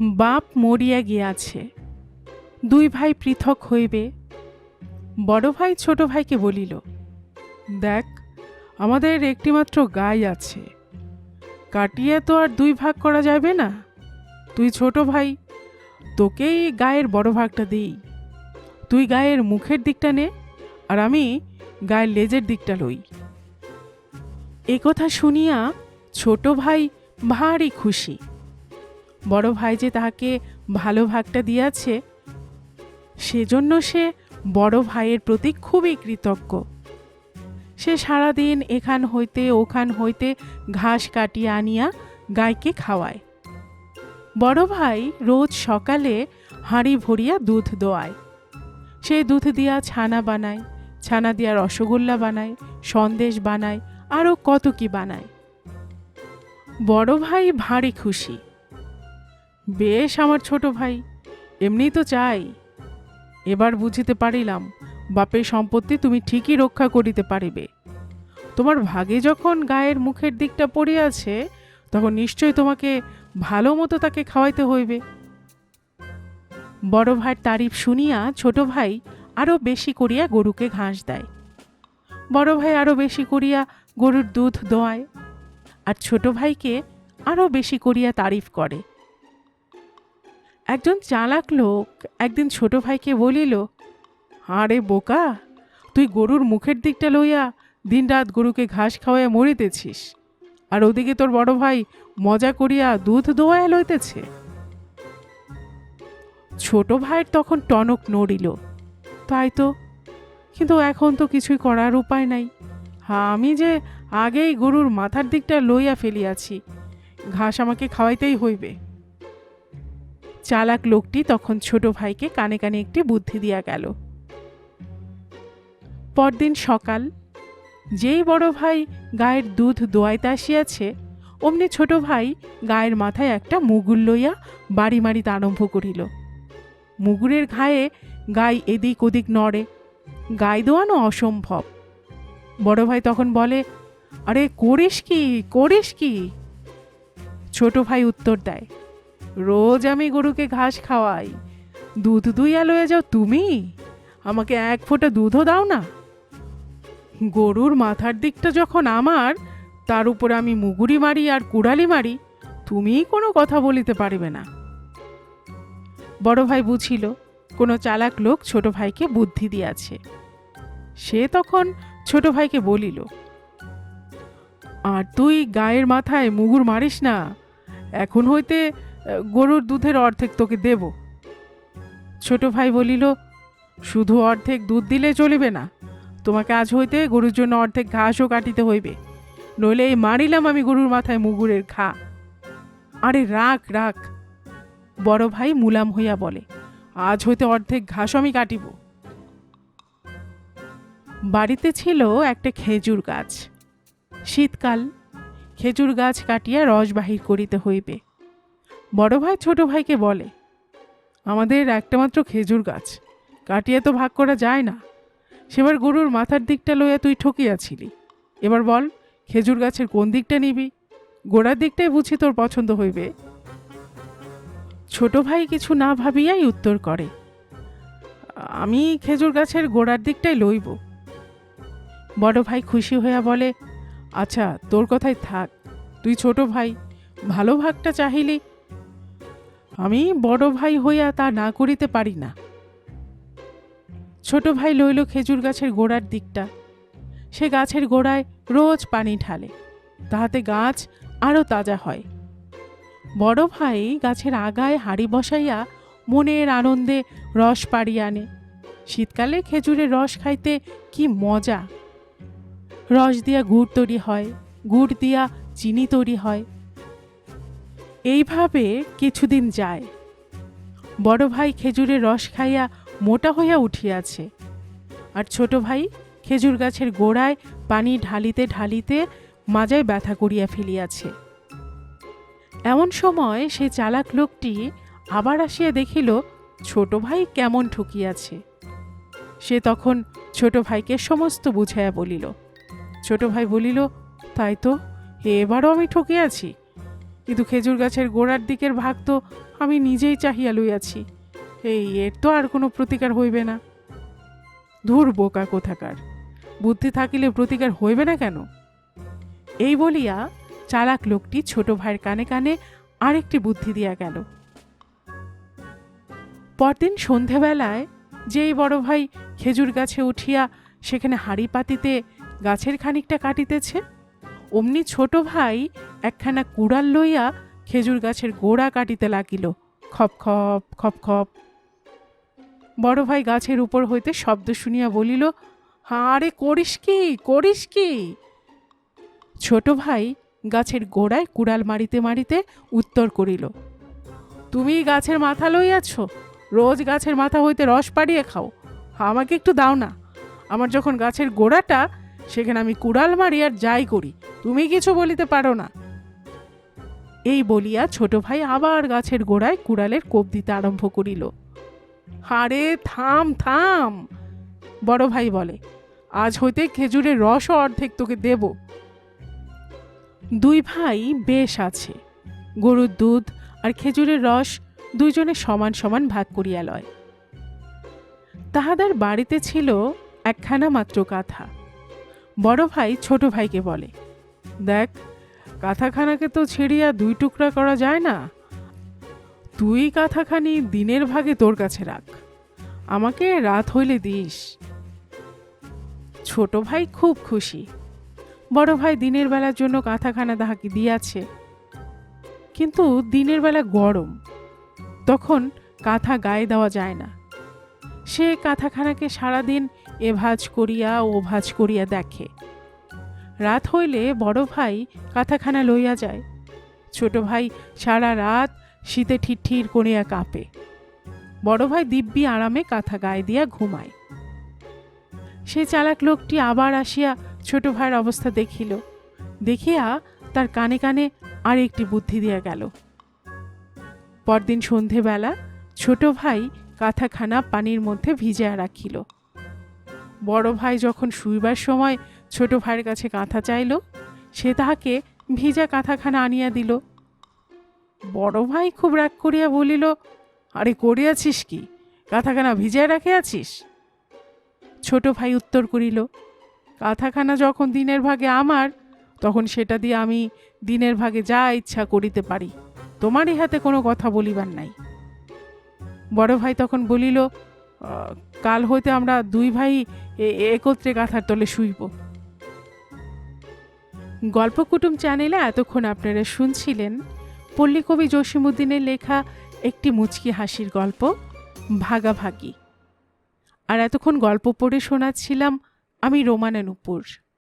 বাপ মরিয়া গিয়াছে, দুই ভাই পৃথক হইবে। বড় ভাই ছোট ভাইকে বলিল, দেখ, আমাদের একটিমাত্র গাই আছে, কাটিয়ে তো আর দুই ভাগ করা যাবে না। তুই ছোট ভাই, তোকেই গায়ের বড় ভাগটা দিই। তুই গায়ের মুখের দিকটা নে, আর আমি গায়ের লেজের দিকটা লই। এ কথা শুনিয়া ছোট ভাই ভারী খুশি। বড় ভাই যে তাহাকে ভালো ভাগটা দিয়াছে, সেজন্য সে বড় ভাইয়ের প্রতি খুবই কৃতজ্ঞ। সে সারাদিন এখান হইতে ওখান হইতে ঘাস কাটিয়ে আনিয়া গাইকে খাওয়ায়। বড় ভাই রোজ সকালে হাঁড়ি ভরিয়া দুধ দোয়ায়। সেই দুধ দিয়া ছানা বানায়, ছানা দিয়া রসগোল্লা বানায়, সন্দেশ বানায়, আরও কত কি বানায়। বড় ভাই ভারী খুশি। বেশ আমার ছোট ভাই, এমনি তো চাই। এবার বুঝিতে পারিলাম বাপের সম্পত্তি তুমি ঠিকই রক্ষা করিতে পারিবে। তোমার ভাগে যখন গায়ের মুখের দিকটা পড়িয়াছে, তখন নিশ্চয় তোমাকে ভালো মতো তাকে খাওয়াইতে হইবে। বড় ভাইয়ের তারিফ শুনিয়া ছোট ভাই আরও বেশি করিয়া গরুকে ঘাস দেয়। বড় ভাই আরও বেশি করিয়া গরুর দুধ দোয়ায়, আর ছোট ভাইকে আরও বেশি করিয়া তারিফ করে। একজন চালাক লোক একদিন ছোট ভাইকে বলিল, আরে বোকা, তুই গরুর মুখের দিকটা লইয়া দিনরাত গরুকে ঘাস খাওয়াইয়া মরিতেছিস, আর ওদিকে তোর বড় ভাই মজা করিয়া দুধ দোয়াইয়া লইতেছে। ছোট ভাইয়ের তখন টনক নড়িল। তাই তো, কিন্তু এখন তো কিছুই করার উপায় নাই। আমি যে আগেই গরুর মাথার দিকটা লইয়া ফেলিয়াছি, ঘাস আমাকে খাওয়াইতেই হইবে। চালাক লোকটি তখন ছোট ভাইকে কানে কানে একটি বুদ্ধি দিয়া গেল। পরদিন সকাল, যেই বড় ভাই গায়ের দুধ দোয়াইতে আসিয়াছে, অমনি ছোট ভাই গায়ের মাথায় একটা মুগুর লইয়া বাড়ি মারিতে আরম্ভ করিল। মুগুরের ঘায়ে গাই এদিক ওদিক নড়ে, গাই দোয়ানো অসম্ভব। বড় ভাই তখন বলে, আরে করিস কি, করিস কি? ছোট ভাই উত্তর দেয়, রোজ আমি গরুকে ঘাস খাওয়াই, দুধ দুইয়া লইয়া যাও তুমি, আমাকে এক ফোঁটা দুধও দাও না। গরুর মাথার দিকটা যখন আমার, তার উপর আমি মুগুরি মারি আর কুড়ালি মারি, তুমি কোনো কথা বলিতে পারিবে না। বড় ভাই বুঝিল কোনো চালাক লোক ছোট ভাইকে বুদ্ধি দিয়াছে। সে তখন ছোট ভাইকে বলিল, আর তুই গায়ের মাথায় মুগুর মারিস না, এখন হইতে গরুর দুধের অর্ধেক তোকে দেব। ছোট ভাই বলিল, শুধু অর্ধেক দুধ দিলে চলিবে না, তোমাকে আজ হইতে গরুর জন্য অর্ধেক ঘাসও কাটিতে হইবে, নইলে এই মারিলাম আমি গরুর মাথায় মুগুরের ঘা। আরে রাখ রাখ, বড় ভাই মুলাম হইয়া বলে, আজ হইতে অর্ধেক ঘাস আমি কাটিব। বাড়িতে ছিল একটা খেজুর গাছ। শীতকাল, খেজুর গাছ কাটিয়া রস বাহির করিতে হইবে। বড় ভাই ছোট ভাইকে বলে, আমাদের একটা মাত্র খেজুর গাছ, কাটিয়া তো ভাগ করা যায় না। সেবার গরুর মাথার দিকটা লইয়া তুই ঠকিয়াছিলি, এবার বল খেজুর গাছের কোন দিকটা নিবি? গোড়ার দিকটাই বুঝি তোর পছন্দ হইবে। ছোট ভাই কিছু না ভাবিয়াই উত্তর করে, আমি খেজুর গাছের গোড়ার দিকটাই লইব। বড় ভাই খুশি হইয়া বলে, আচ্ছা তোর কথাই থাক, তুই ছোট ভাই, ভালো ভাগটা চাহিলি, আমি বড় ভাই হইয়া তা না করিতে পারি না। ছোট ভাই লইল খেজুর গাছের গোড়ার দিকটা। সে গাছের গোড়ায় রোজ পানি ঢালে, তাহাতে গাছ আরও তাজা হয়। বড় ভাই গাছের আগায় হাঁড়ি বসাইয়া মনের আনন্দে রস পাড়িয়ে আনে। শীতকালে খেজুরের রস খাইতে কি মজা! রস দিয়া গুড় তৈরি হয়, গুড় দিয়া চিনি তৈরি হয়। এইভাবে কিছুদিন যায়। বড় ভাই খেজুরের রস খাইয়া মোটা হইয়া উঠিয়াছে, আর ছোট ভাই খেজুর গাছের গোড়ায় পানি ঢালিতে ঢালিতে মাজায় ব্যথা করিয়া ফেলিয়াছে। এমন সময় সে চালাক লোকটি আবার আসিয়া দেখিল ছোট ভাই কেমন ঠকিয়াছে। সে তখন ছোট ভাইকে সমস্ত বুঝাইয়া বলিল। ছোট ভাই বলিল, তাই তো, এবারও আমি ঠকিয়াছি, কিন্তু খেজুর গাছের গোড়ার দিকের ভাগ তো আমি নিজেই চাহিয়া লইয়াছি, এর তো আর কোনো প্রতিকার হইবে না। ধুর বোকা কোথাকার, বুদ্ধি থাকিলে প্রতিকার হইবে না কেন? এই বলিয়া চালাক লোকটি ছোট ভাইয়ের কানে কানে আরেকটি বুদ্ধি দিয়া গেল। পরদিন সন্ধেবেলায় যেই বড় ভাই খেজুর গাছে উঠিয়া সেখানে হাঁড়ি পাতিতে গাছের খানিকটা কাটিতেছে, অমনি ছোট ভাই একখানা কুড়াল লইয়া খেজুর গাছের গোড়া কাটিতে লাগিল। খপ খপ খপ খপ। বড় ভাই গাছের উপর হইতে শব্দ শুনিয়া বলিল, আরে করিস কি, করিস কি? ছোট ভাই গাছের গোড়ায় কুড়াল মারিতে মারিতে উত্তর করিল, তুমি গাছের মাথা লইয়াছ, রোজ গাছের মাথা হইতে রস পাড়িয়ে খাও, আমাকে একটু দাও না। আমার যখন গাছের গোড়াটা, সেখানে আমি কুড়াল মারি আর যাই করি, তুমি কিছু বলিতে পারো না। এই বলিয়া ছোট ভাই আবার গাছের গোড়ায় কুড়ালের কোপ দিতে আরম্ভ করিল। আরে থাম থাম, বড় ভাই বলে, আজ হইতে খেজুরের রসও অর্ধেক তোকে দেব। দুই ভাই বেশ আছে, গরুর দুধ আর খেজুরের রস দুইজনে সমান সমান ভাগ করিয়া লয়। তাহাদের বাড়িতে ছিল একখানা মাত্র কাঁথা। বড় ভাই ছোট ভাইকে বলে, দেখ, কাঁথাখানাকে তো ছেড়িয়া দুই টুকরা করা যায় না, তুই কাঁথাখানি দিনের ভাগে তোর কাছে রাখ, আমাকে রাত হইলে দিস। ছোট ভাই খুব খুশি। বড় ভাই দিনের বেলার জন্য কাঁথাখানা তাহাকে দিয়াছে, কিন্তু দিনের বেলা গরম, তখন কাঁথা গায়ে দেওয়া যায় না। সে কাঁথাখানাকে সারাদিন এ ভাঁজ করিয়া ও ভাঁজ করিয়া দেখে। রাত হইলে বড় ভাই কাঁথাখানা লইয়া যায়। ছোট ভাই সারা রাত শীতে ঠিরঠির করিয়া কাঁপে। বড় ভাই দিব্যি আরামে কাঁথা গায়ে দিয়া ঘুমায়। সে চালাক লোকটি আবার আসিয়া ছোট ভাইয়ের অবস্থা দেখিল, দেখিয়া তার কানে কানে আর একটি বুদ্ধি দিয়া গেল। পরদিন সন্ধেবেলা ছোট ভাই কাঁথাখানা পানির মধ্যে ভিজিয়া রাখিল। বড় ভাই যখন শুইবার সময় ছোট ভাইয়ের কাছে কাঁথা চাইল, সে তাহাকে ভিজা কাঁথাখানা আনিয়া দিল। বড় ভাই খুব রাগ করিয়া বলিল, আরে করিয়াছিস কি, কাঁথাখানা ভিজিয়া রাখিয়াছিস? ছোট ভাই উত্তর করিল, কাঁথাখানা যখন দিনের ভাগে আমার, তখন সেটা দিয়ে আমি দিনের ভাগে যা ইচ্ছা করিতে পারি, তোমারই হাতে কোনো কথা বলিবার নাই। বড় ভাই তখন বলিল, কাল হইতে আমরা দুই ভাই একত্রে কাঁথার তলে শুইব। গল্পকুটুম চ্যানেলে এতক্ষণ আপনারা শুনছিলেন পল্লীকবি জসীমউদ্দিনের লেখা একটি মুচকি হাসির গল্প, ভাগাভাগি। আর এতক্ষণ গল্প পড়ে শোনাচ্ছিলাম আমি রোমানা নূপুর।